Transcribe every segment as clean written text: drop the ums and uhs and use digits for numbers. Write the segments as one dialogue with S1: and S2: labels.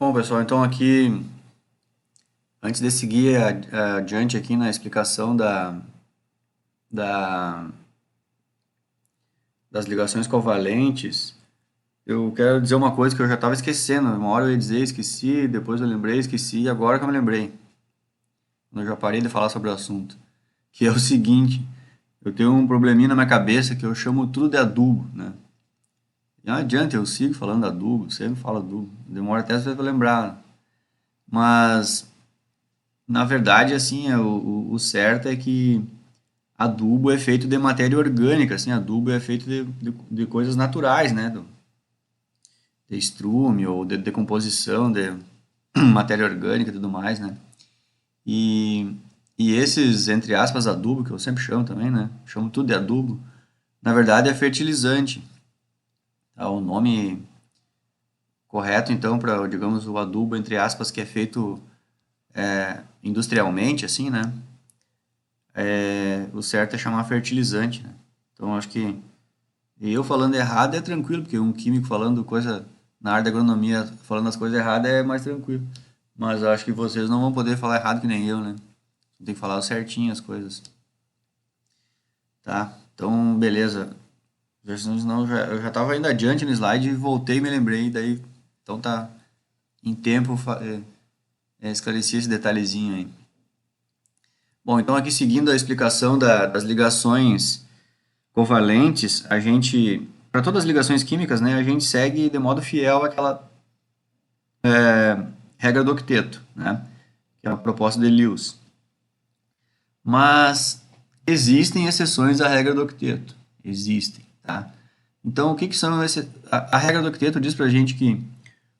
S1: Bom, pessoal, então aqui, antes de seguir adiante aqui na explicação da- das ligações covalentes, eu quero dizer uma coisa que eu já estava esquecendo. Uma hora eu ia dizer, esqueci, depois eu lembrei, esqueci, e agora que eu me lembrei. Eu já parei de falar sobre o assunto. Que é o seguinte, eu tenho um probleminha na minha cabeça que eu chamo tudo de adubo, né? E não adianta, eu sigo falando adubo, sempre falo adubo. Demora até às vezes para lembrar. Mas, na verdade, assim, o certo é que adubo é feito de matéria orgânica, assim, adubo é feito de coisas naturais, né? De estrume ou de decomposição de matéria orgânica e tudo mais, né? E, e esses, entre aspas, adubo, que eu sempre chamo também, né? Chamo tudo de adubo, na verdade é fertilizante. Tá? O nome correto, então, para, digamos, o adubo, entre aspas, que é feito industrialmente, assim, né? O certo é chamar fertilizante, né? Então, acho que e eu falando errado é tranquilo, porque um químico falando coisa na área da agronomia, falando as coisas erradas é mais tranquilo. Mas eu acho que vocês não vão poder falar errado que nem eu, né? Tem que falar certinho as coisas, tá? Então, beleza. Senão eu já tava indo adiante no slide e voltei e me lembrei, daí então tá em tempo esclareci esse detalhezinho aí. Bom, então aqui seguindo a explicação das ligações covalentes, a gente, para todas as ligações químicas, né, a gente segue de modo fiel aquela regra do octeto, né, que é a proposta de Lewis. Mas existem exceções à regra do octeto. Existem, tá? Então, o que, que são esse? A regra do octeto diz para a gente que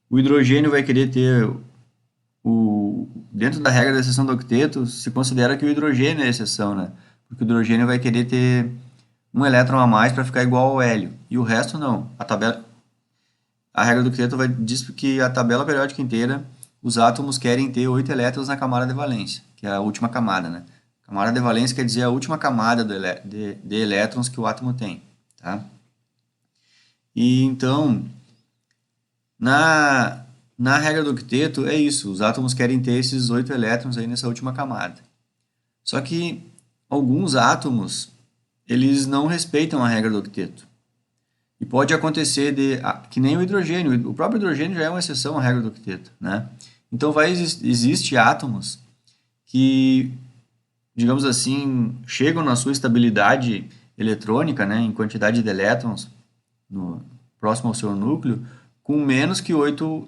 S1: o hidrogênio vai querer ter dentro da regra da exceção do octeto, se considera que o hidrogênio é a exceção, né? Porque o hidrogênio vai querer ter um elétron a mais para ficar igual ao hélio. E o resto não. A regra do octeto diz que a tabela periódica inteira, os átomos querem ter 8 elétrons na camada de valência, que é a última camada, né? Camada de valência quer dizer a última camada de elétrons que o átomo tem, tá? E então, na, na regra do octeto é isso, os átomos querem ter esses 8 elétrons aí nessa última camada. Só que alguns átomos, eles não respeitam a regra do octeto. E pode acontecer que nem o hidrogênio, o próprio hidrogênio já é uma exceção à regra do octeto, né? Então existe átomos que, digamos assim, chegam na sua estabilidade eletrônica, né, em quantidade de elétrons próximo ao seu núcleo, com menos que 8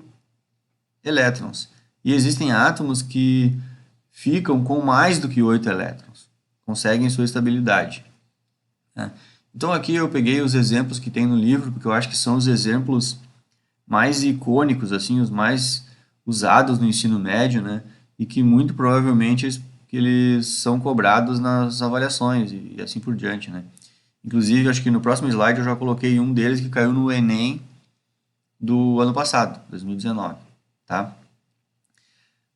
S1: elétrons. E existem átomos que ficam com mais do que 8 elétrons, conseguem sua estabilidade, né? Então aqui eu peguei os exemplos que tem no livro, porque eu acho que são os exemplos mais icônicos, assim, os mais usados no ensino médio, né? E que muito provavelmente eles são cobrados nas avaliações e assim por diante, né? Inclusive, acho que no próximo slide eu já coloquei um deles que caiu no Enem do ano passado, 2019, tá?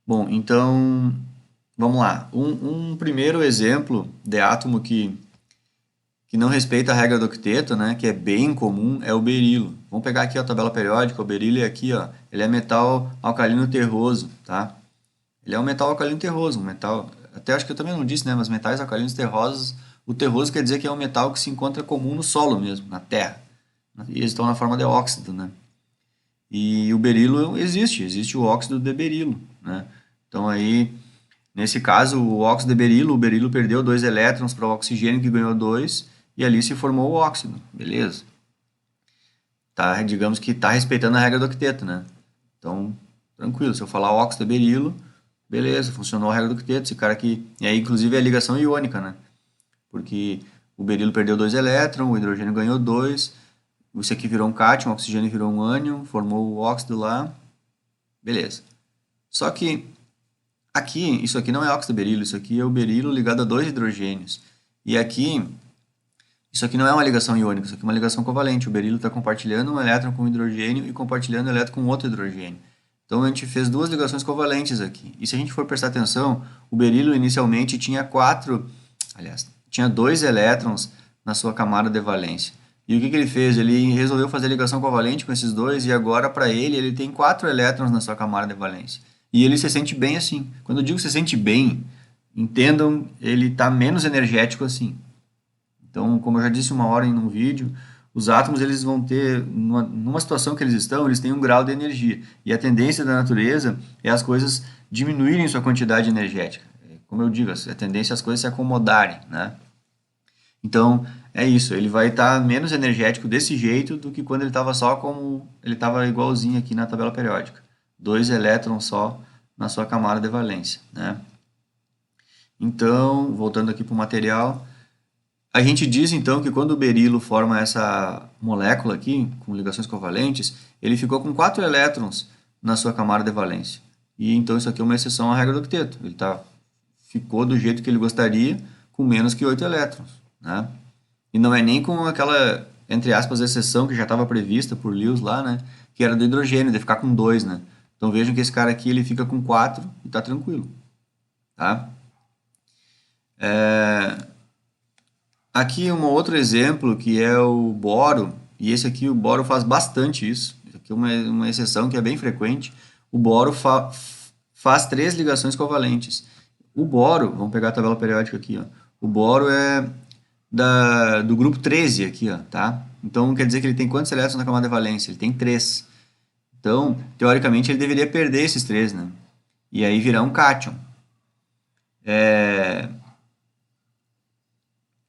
S1: Bom, então, vamos lá. Um primeiro exemplo de átomo que não respeita a regra do octeto, né, que é bem comum, é o berilo. Vamos pegar aqui a tabela periódica, o berilo é aqui, ó, ele é metal alcalino terroso, tá? Ele é um metal alcalino terroso, um metal, até acho que eu também não disse, né, mas metais alcalinos terrosos, o terroso quer dizer que é um metal que se encontra comum no solo mesmo, na terra. E eles estão na forma de óxido, né? E o berilo existe o óxido de berilo, né? Então aí, nesse caso, o óxido de berilo, o berilo perdeu 2 elétrons para o oxigênio que ganhou 2 e ali se formou o óxido, beleza? Tá, digamos que está respeitando a regra do octeto, né? Então, tranquilo, se eu falar óxido de berilo, beleza, funcionou a regra do octeto, esse cara aqui, e aí inclusive é a ligação iônica, né? Porque o berilo perdeu 2 elétrons, o hidrogênio ganhou 2, isso aqui virou um cátion, o oxigênio virou um ânion, formou o óxido lá, beleza. Só que aqui, isso aqui não é óxido de berilo, isso aqui é o berilo ligado a 2 hidrogênios. E aqui, isso aqui não é uma ligação iônica, isso aqui é uma ligação covalente. O berilo está compartilhando um elétron com um hidrogênio e compartilhando um elétron com outro hidrogênio. Então a gente fez duas ligações covalentes aqui. E se a gente for prestar atenção, o berilo inicialmente tinha tinha 2 elétrons na sua camada de valência. E o que ele fez? Ele resolveu fazer ligação covalente com esses dois e agora para ele tem 4 elétrons na sua camada de valência. E ele se sente bem assim. Quando eu digo se sente bem, entendam, ele está menos energético assim. Então, como eu já disse uma hora em um vídeo, os átomos eles vão ter, numa situação que eles estão, eles têm um grau de energia. E a tendência da natureza é as coisas diminuírem sua quantidade energética. Como eu digo, a tendência é as coisas se acomodarem, né? Então, é isso, ele vai estar menos energético desse jeito do que quando ele estava só como ele estava igualzinho aqui na tabela periódica. 2 elétrons só na sua camada de valência, né? Então, voltando aqui para o material, a gente diz então que quando o berilo forma essa molécula aqui, com ligações covalentes, ele ficou com 4 elétrons na sua camada de valência. E então isso aqui é uma exceção à regra do octeto. Ele ficou do jeito que ele gostaria, com menos que 8 elétrons, né? E não é nem com aquela, entre aspas, exceção que já estava prevista por Lewis lá, né? Que era do hidrogênio, de ficar com 2, né? Então vejam que esse cara aqui ele fica com 4 e está tranquilo, tá? Aqui um outro exemplo que é o boro, e esse aqui o boro faz bastante isso. Isso aqui é uma exceção que é bem frequente. O boro faz 3 ligações covalentes. O boro, vamos pegar a tabela periódica aqui, ó. O boro é do grupo 13 aqui, ó, tá? Então quer dizer que ele tem quantos elétrons na camada de valência? Ele tem 3. Então, teoricamente, ele deveria perder esses 3, né? E aí virar um cátion.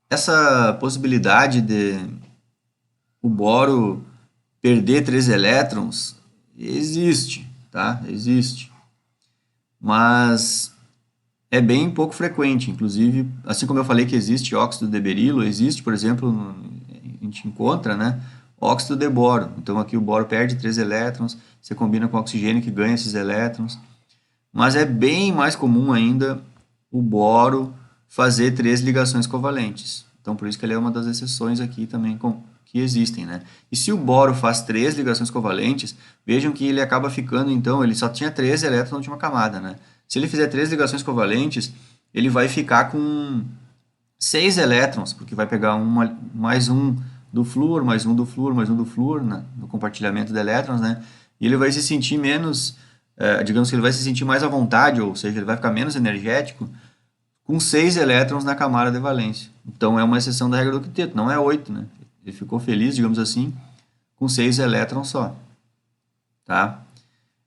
S1: Essa possibilidade de o boro perder 3 elétrons existe, tá? Existe. Mas é bem pouco frequente, inclusive, assim como eu falei que existe óxido de berilo, existe, por exemplo, a gente encontra, né, óxido de boro. Então aqui o boro perde 3 elétrons, você combina com o oxigênio que ganha esses elétrons. Mas é bem mais comum ainda o boro fazer 3 ligações covalentes. Então por isso que ele é uma das exceções aqui também que existem, né? E se o boro faz 3 ligações covalentes, vejam que ele acaba ficando, então, ele só tinha 3 elétrons na última camada, né? Se ele fizer 3 ligações covalentes, ele vai ficar com 6 elétrons, porque vai pegar mais um do flúor, mais um do flúor, mais um do flúor, né, no compartilhamento de elétrons, né? E ele vai se sentir menos, digamos que ele vai se sentir mais à vontade, ou seja, ele vai ficar menos energético, com 6 elétrons na camada de valência. Então é uma exceção da regra do octeto, não é 8, né? Ele ficou feliz, digamos assim, com 6 elétrons só, tá?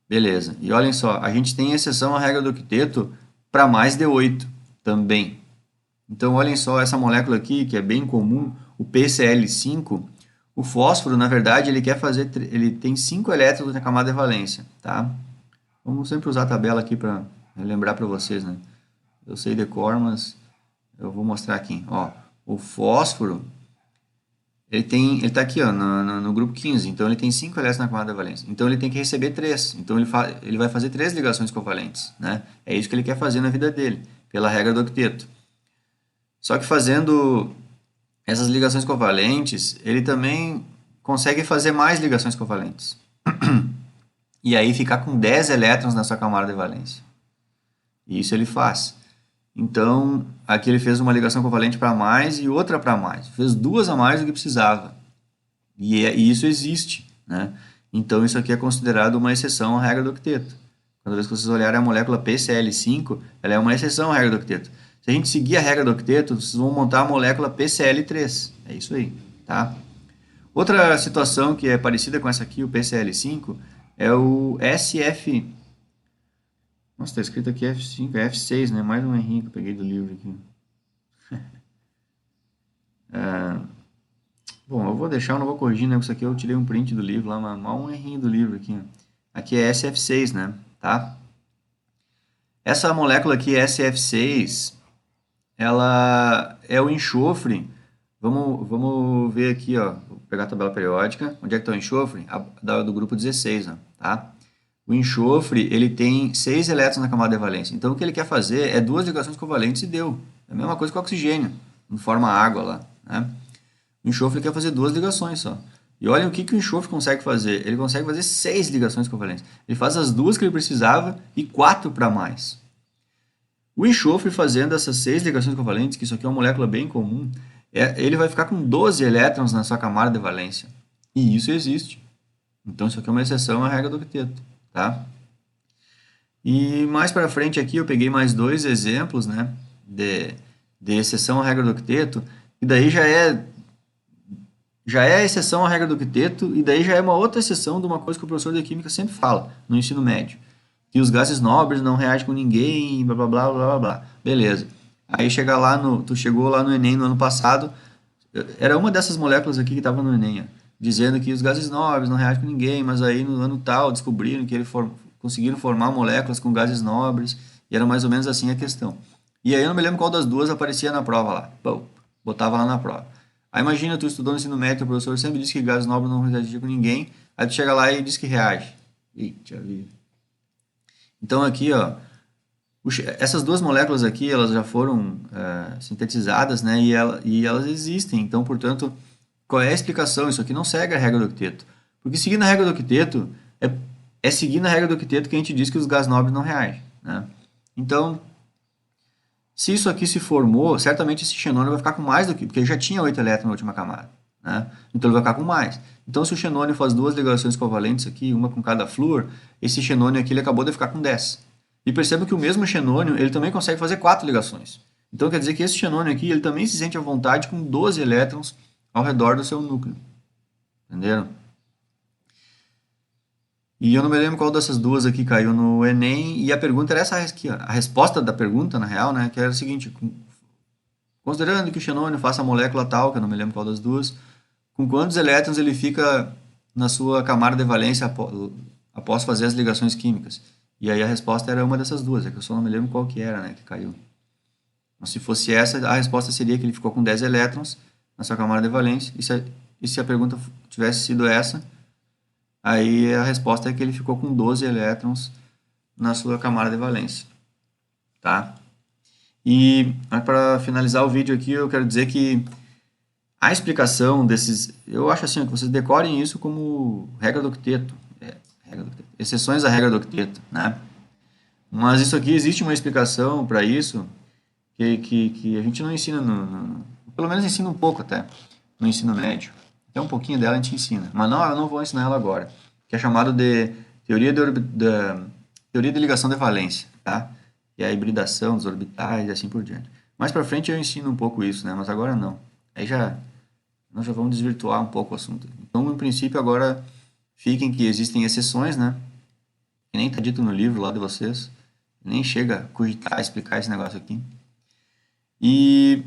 S1: Beleza. E olhem só, a gente tem exceção à regra do octeto para mais de 8 também. Então, olhem só essa molécula aqui, que é bem comum, o PCl5. O fósforo, na verdade, ele tem 5 elétrons na camada de valência, tá? Vamos sempre usar a tabela aqui para lembrar para vocês, né? Eu sei de cor, mas eu vou mostrar aqui. Ó, o fósforo, ele está aqui, ó, no grupo 15, então ele tem 5 elétrons na camada de valência. Então ele tem que receber 3. Então ele vai fazer 3 ligações covalentes, né? É isso que ele quer fazer na vida dele, pela regra do octeto. Só que fazendo essas ligações covalentes, ele também consegue fazer mais ligações covalentes. E aí ficar com 10 elétrons na sua camada de valência. E isso ele faz. Então, aqui ele fez uma ligação covalente para mais e outra para mais. Fez 2 a mais do que precisava. E isso existe, né? Então, isso aqui é considerado uma exceção à regra do octeto. Quando vocês olharem a molécula PCl5, ela é uma exceção à regra do octeto. Se a gente seguir a regra do octeto, vocês vão montar a molécula PCl3. É isso aí, tá? Outra situação que é parecida com essa aqui, o PCl5, é o SF... Nossa, está escrito aqui F5, é F6, né? Mais um errinho que eu peguei do livro aqui. Bom, eu vou deixar, eu não vou corrigir, né? Isso aqui eu tirei um print do livro lá, mas mal um errinho do livro aqui. Ó. Aqui é SF6, né? Tá? Essa molécula aqui, SF6, ela é o enxofre. Vamos ver aqui, ó. Vou pegar a tabela periódica. Onde é que está o enxofre? Do grupo 16, ó, tá? O enxofre, ele tem 6 elétrons na camada de valência. Então, o que ele quer fazer é 2 ligações covalentes e deu. É a mesma coisa que o oxigênio, não forma água lá, né? O enxofre quer fazer 2 ligações só. E olha o que o enxofre consegue fazer. Ele consegue fazer 6 ligações covalentes. Ele faz as 2 que ele precisava e 4 para mais. O enxofre fazendo essas 6 ligações covalentes, que isso aqui é uma molécula bem comum, ele vai ficar com 12 elétrons na sua camada de valência. E isso existe. Então, isso aqui é uma exceção à regra do octeto, tá? E mais para frente aqui eu peguei mais dois exemplos, né, de exceção à regra do octeto, e daí já é a exceção à regra do octeto, e daí já é uma outra exceção de uma coisa que o professor de química sempre fala no ensino médio, que os gases nobres não reagem com ninguém, blá blá blá blá blá blá. Beleza. Aí tu chegou lá no Enem no ano passado, era uma dessas moléculas aqui que estava no Enem, ó, dizendo que os gases nobres não reagem com ninguém, mas aí no ano tal descobriram que conseguiram formar moléculas com gases nobres, e era mais ou menos assim a questão. E aí eu não me lembro qual das duas aparecia na prova lá. Pô, botava lá na prova. Aí imagina, tu estudando ensino médio, o professor sempre disse que gases nobres não reagem com ninguém, aí tu chega lá e diz que reage. Eita vida. Então aqui, ó, essas duas moléculas aqui, elas já foram sintetizadas, né, e elas existem. Então, portanto, qual é a explicação? Isso aqui não segue a regra do octeto. Porque seguindo a regra do octeto, é seguindo a regra do octeto que a gente diz que os gases nobres não reagem, né? Então, se isso aqui se formou, certamente esse xenônio vai ficar com mais do que, porque ele já tinha 8 elétrons na última camada, né? Então ele vai ficar com mais. Então se o xenônio faz duas ligações covalentes aqui, uma com cada flúor, esse xenônio aqui ele acabou de ficar com 10. E perceba que o mesmo xenônio, ele também consegue fazer 4 ligações. Então quer dizer que esse xenônio aqui, ele também se sente à vontade com 12 elétrons ao redor do seu núcleo. Entenderam? E eu não me lembro qual dessas duas aqui caiu no Enem, e a pergunta era essa aqui, ó. A resposta da pergunta, na real, né, que era o seguinte: considerando que o xenônio faça a molécula tal, que eu não me lembro qual das duas, com quantos elétrons ele fica na sua camada de valência após fazer as ligações químicas? E aí a resposta era uma dessas duas, é que eu só não me lembro qual que era, né, que caiu. Mas se fosse essa, a resposta seria que ele ficou com 10 elétrons na sua camada de valência, e se a pergunta tivesse sido essa, aí a resposta é que ele ficou com 12 elétrons na sua camada de valência, tá? E para finalizar o vídeo aqui, eu quero dizer que a explicação desses, eu acho assim, que vocês decorem isso como regra do octeto, exceções à regra do octeto, né? Mas isso aqui, existe uma explicação para isso que a gente não ensina, pelo menos ensina um pouco até, no ensino médio. Até um pouquinho dela a gente ensina, mas não, eu não vou ensinar ela agora, que é chamado de teoria de ligação de valência, tá? E a hibridação dos orbitais e assim por diante. Mais para frente eu ensino um pouco isso, né? Mas agora não. Aí nós já vamos desvirtuar um pouco o assunto. Então, em princípio, agora fiquem que existem exceções, né? Que nem está dito no livro lá de vocês. Nem chega a cogitar, explicar esse negócio aqui. E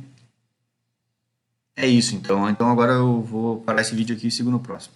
S1: é isso, então. Então agora eu vou parar esse vídeo aqui e sigo no próximo.